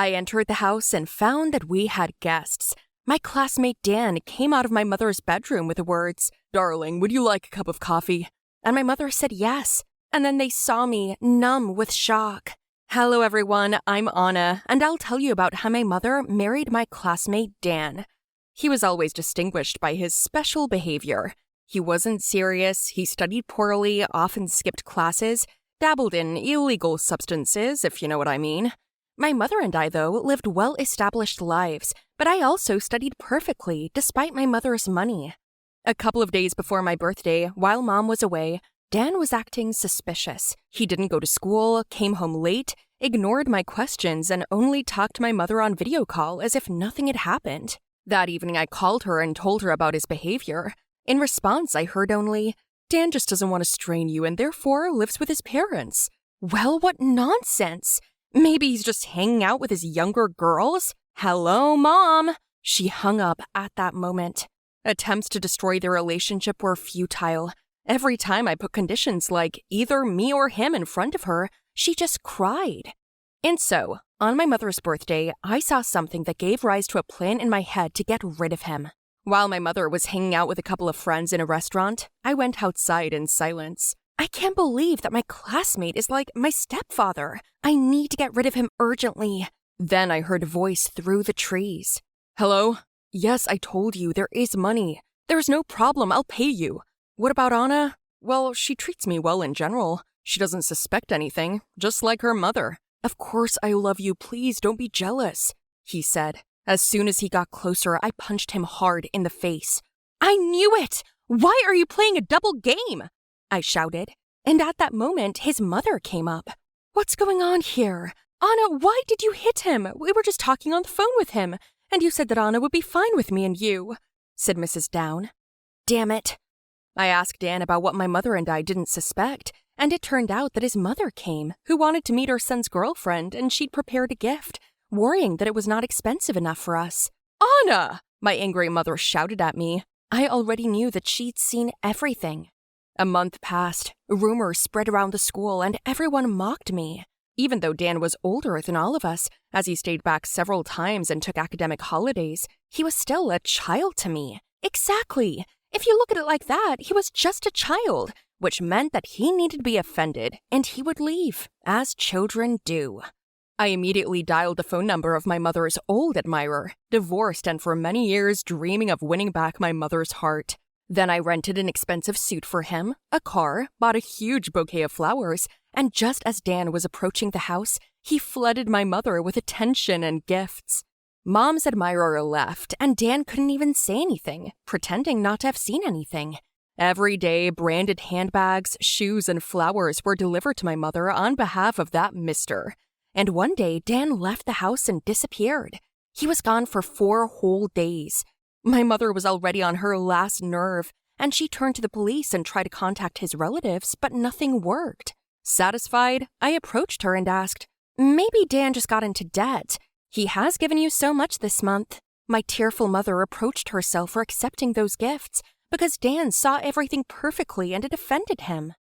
I entered the house and found that we had guests. My classmate Dan came out of my mother's bedroom with the words, "Darling, would you like a cup of coffee?" And my mother said yes. And then they saw me, numb with shock. Hello everyone, I'm Anna, and I'll tell you about how my mother married my classmate Dan. He was always distinguished by his special behavior. He wasn't serious, he studied poorly, often skipped classes, dabbled in illegal substances, if you know what I mean. My mother and I, though, lived well-established lives, but I also studied perfectly, despite my mother's money. A couple of days before my birthday, while Mom was away, Dan was acting suspicious. He didn't go to school, came home late, ignored my questions, and only talked to my mother on video call as if nothing had happened. That evening, I called her and told her about his behavior. In response, I heard only, "Dan just doesn't want to strain you and therefore lives with his parents." Well, what nonsense! Maybe he's just hanging out with his younger girls? Hello, Mom! She hung up at that moment. Attempts to destroy their relationship were futile. Every time I put conditions like either me or him in front of her, she just cried. And so, on my mother's birthday, I saw something that gave rise to a plan in my head to get rid of him. While my mother was hanging out with a couple of friends in a restaurant, I went outside in silence. I can't believe that my classmate is like my stepfather. I need to get rid of him urgently. Then I heard a voice through the trees. "Hello? Yes, I told you, there is money. There's no problem, I'll pay you. What about Anna? Well, she treats me well in general. She doesn't suspect anything, just like her mother. Of course I love you, please don't be jealous," he said. As soon as he got closer, I punched him hard in the face. "I knew it! Why are you playing a double game?" I shouted. And at that moment, his mother came up. "What's going on here? Anna, why did you hit him? We were just talking on the phone with him, and you said that Anna would be fine with me and you," said Mrs. Down. Damn it. I asked Dan about what my mother and I didn't suspect, and it turned out that his mother came, who wanted to meet her son's girlfriend, and she'd prepared a gift, worrying that it was not expensive enough for us. "Anna!" my angry mother shouted at me. I already knew that she'd seen everything. A month passed, rumors spread around the school, and everyone mocked me. Even though Dan was older than all of us, as he stayed back several times and took academic holidays, he was still a child to me. Exactly! If you look at it like that, he was just a child, which meant that he needed to be offended, and he would leave, as children do. I immediately dialed the phone number of my mother's old admirer, divorced and for many years dreaming of winning back my mother's heart. Then I rented an expensive suit for him, a car, bought a huge bouquet of flowers, and just as Dan was approaching the house, he flooded my mother with attention and gifts. Mom's admirer left, and Dan couldn't even say anything, pretending not to have seen anything. Every day, branded handbags, shoes, and flowers were delivered to my mother on behalf of that mister. And one day, Dan left the house and disappeared. He was gone for 4 whole days. My mother was already on her last nerve, and she turned to the police and tried to contact his relatives, but nothing worked. Satisfied, I approached her and asked, "Maybe Dan just got into debt. He has given you so much this month." My tearful mother reproached herself for accepting those gifts because Dan saw everything perfectly and it offended him.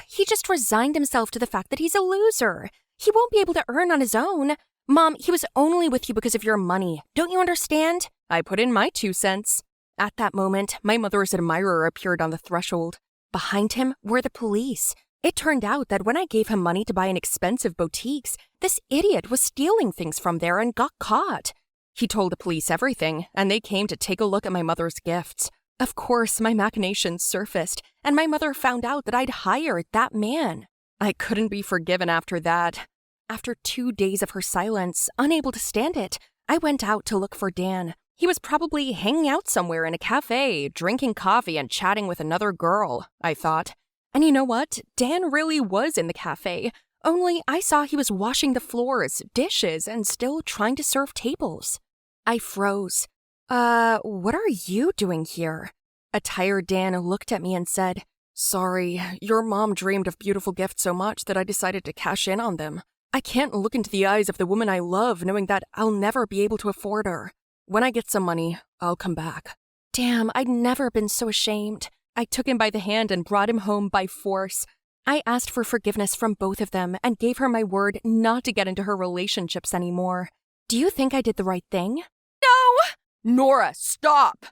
He just resigned himself to the fact that he's a loser. He won't be able to earn on his own. Mom, he was only with you because of your money. Don't you understand? I put in my 2 cents. At that moment, my mother's admirer appeared on the threshold. Behind him were the police. It turned out that when I gave him money to buy in expensive boutiques, this idiot was stealing things from there and got caught. He told the police everything, and they came to take a look at my mother's gifts. Of course, my machinations surfaced, and my mother found out that I'd hired that man. I couldn't be forgiven after that. After 2 days of her silence, unable to stand it, I went out to look for Dan. He was probably hanging out somewhere in a cafe, drinking coffee and chatting with another girl, I thought. And you know what? Dan really was in the cafe, only I saw he was washing the floors, dishes, and still trying to serve tables. I froze. What are you doing here?" A tired Dan looked at me and said, "Sorry, your mom dreamed of beautiful gifts so much that I decided to cash in on them. I can't look into the eyes of the woman I love knowing that I'll never be able to afford her. When I get some money, I'll come back." Damn, I'd never been so ashamed. I took him by the hand and brought him home by force. I asked for forgiveness from both of them and gave her my word not to get into her relationships anymore. Do you think I did the right thing? No! Nora, stop!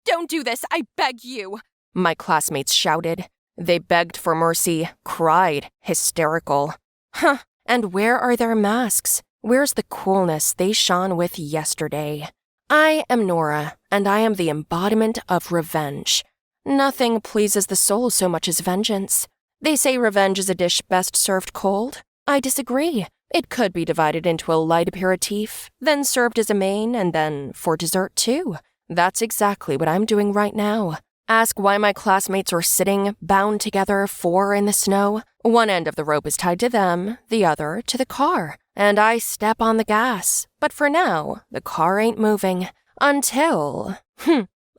Don't do this, I beg you! My classmates shouted. They begged for mercy, cried, hysterical. Huh, and where are their masks? Where's the coolness they shone with yesterday? I am Nora, and I am the embodiment of revenge. Nothing pleases the soul so much as vengeance. They say revenge is a dish best served cold. I disagree. It could be divided into a light aperitif, then served as a main, and then for dessert too. That's exactly what I'm doing right now. Ask why my classmates are sitting, bound together, 4 in the snow. One end of the rope is tied to them, the other to the car. And I step on the gas. But for now, the car ain't moving. Until...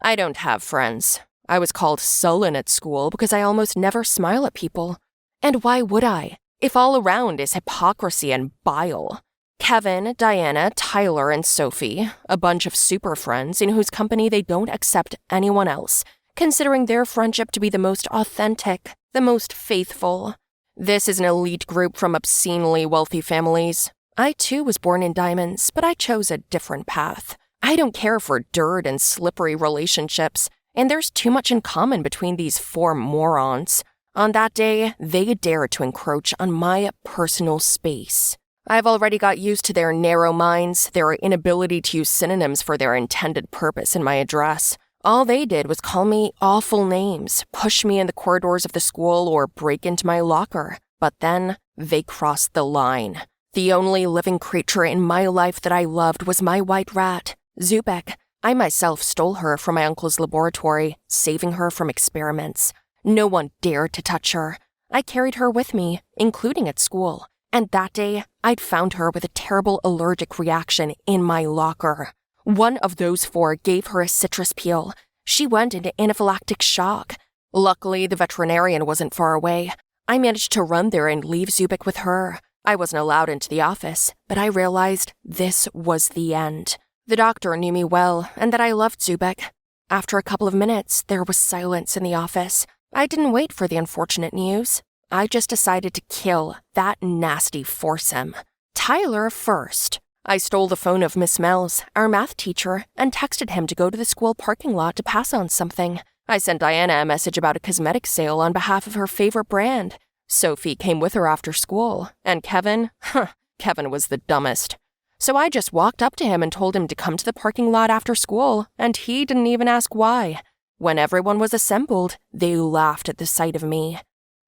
I don't have friends. I was called sullen at school because I almost never smile at people. And why would I, if all around is hypocrisy and bile? Kevin, Diana, Tyler, and Sophie, a bunch of super friends in whose company they don't accept anyone else, considering their friendship to be the most authentic, the most faithful. This is an elite group from obscenely wealthy families. I too was born in diamonds, but I chose a different path. I don't care for dirt and slippery relationships, and there's too much in common between these 4 morons. On that day, they dared to encroach on my personal space. I've already got used to their narrow minds, their inability to use synonyms for their intended purpose in my address. All they did was call me awful names, push me in the corridors of the school, or break into my locker. But then, they crossed the line. The only living creature in my life that I loved was my white rat, Zubek. I myself stole her from my uncle's laboratory, saving her from experiments. No one dared to touch her. I carried her with me, including at school. And that day, I'd found her with a terrible allergic reaction in my locker. One of those 4 gave her a citrus peel. She went into anaphylactic shock. Luckily, the veterinarian wasn't far away. I managed to run there and leave Zubik with her. I wasn't allowed into the office, but I realized this was the end. The doctor knew me well, and that I loved Zubik. After a couple of minutes, there was silence in the office. I didn't wait for the unfortunate news. I just decided to kill that nasty foursome. Tyler first. I stole the phone of Miss Mells, our math teacher, and texted him to go to the school parking lot to pass on something. I sent Diana a message about a cosmetic sale on behalf of her favorite brand. Sophie came with her after school, and Kevin? Kevin was the dumbest. So I just walked up to him and told him to come to the parking lot after school, and he didn't even ask why. When everyone was assembled, they laughed at the sight of me.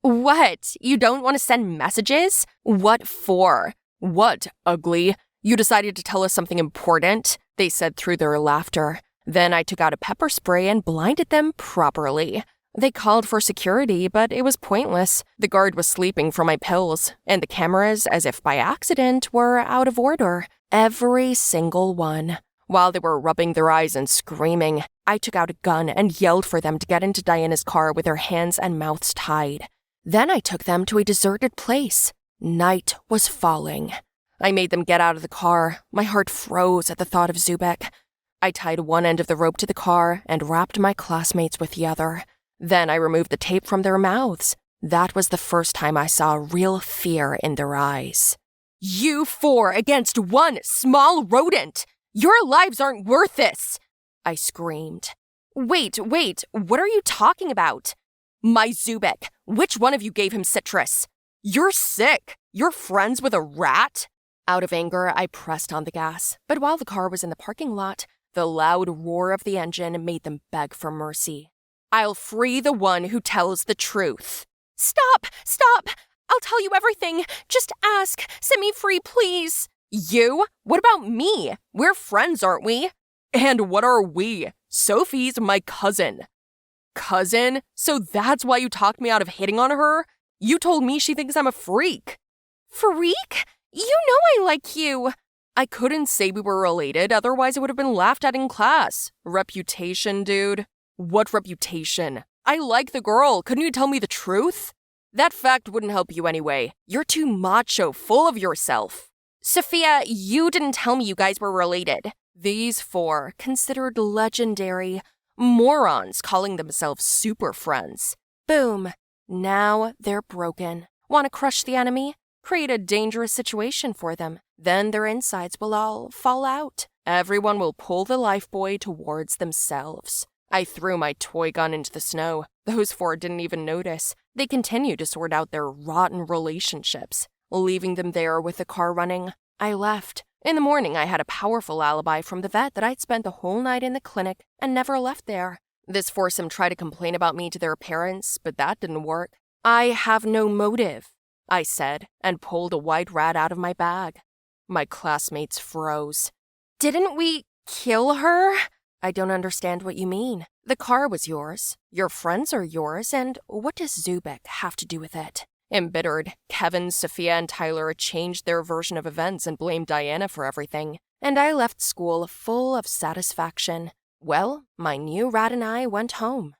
What? You don't want to send messages? What for? What, ugly? You decided to tell us something important? They said through their laughter. Then I took out a pepper spray and blinded them properly. They called for security, but it was pointless. The guard was sleeping from my pills, and the cameras, as if by accident, were out of order. Every single one. While they were rubbing their eyes and screaming, I took out a gun and yelled for them to get into Diana's car with their hands and mouths tied. Then I took them to a deserted place. Night was falling. I made them get out of the car. My heart froze at the thought of Zubek. I tied one end of the rope to the car and wrapped my classmates with the other. Then I removed the tape from their mouths. That was the first time I saw real fear in their eyes. You 4 against one small rodent! Your lives aren't worth this! I screamed. Wait, what are you talking about? My Zubek, which one of you gave him citrus? You're sick! You're friends with a rat? Out of anger, I pressed on the gas, but while the car was in the parking lot, the loud roar of the engine made them beg for mercy. I'll free the one who tells the truth. Stop! I'll tell you everything. Just ask. Set me free, please. You? What about me? We're friends, aren't we? And what are we? Sophie's my cousin. Cousin? So that's why you talked me out of hitting on her? You told me she thinks I'm a freak. Freak? You know I like you. I couldn't say we were related, otherwise it would have been laughed at in class. Reputation, dude. What reputation? I like the girl. Couldn't you tell me the truth? That fact wouldn't help you anyway. You're too macho, full of yourself. Sophia, you didn't tell me you guys were related. These 4, considered legendary, morons calling themselves super friends. Boom. Now they're broken. Want to crush the enemy? Create a dangerous situation for them. Then their insides will all fall out. Everyone will pull the lifebuoy towards themselves. I threw my toy gun into the snow. Those four didn't even notice. They continued to sort out their rotten relationships, leaving them there with the car running. I left. In the morning, I had a powerful alibi from the vet that I'd spent the whole night in the clinic and never left there. This forced them to try to complain about me to their parents, but that didn't work. I have no motive, I said, and pulled a white rat out of my bag. My classmates froze. Didn't we kill her? I don't understand what you mean. The car was yours, your friends are yours, and what does Zubik have to do with it? Embittered, Kevin, Sophia, and Tyler changed their version of events and blamed Diana for everything, and I left school full of satisfaction. Well, my new rat and I went home.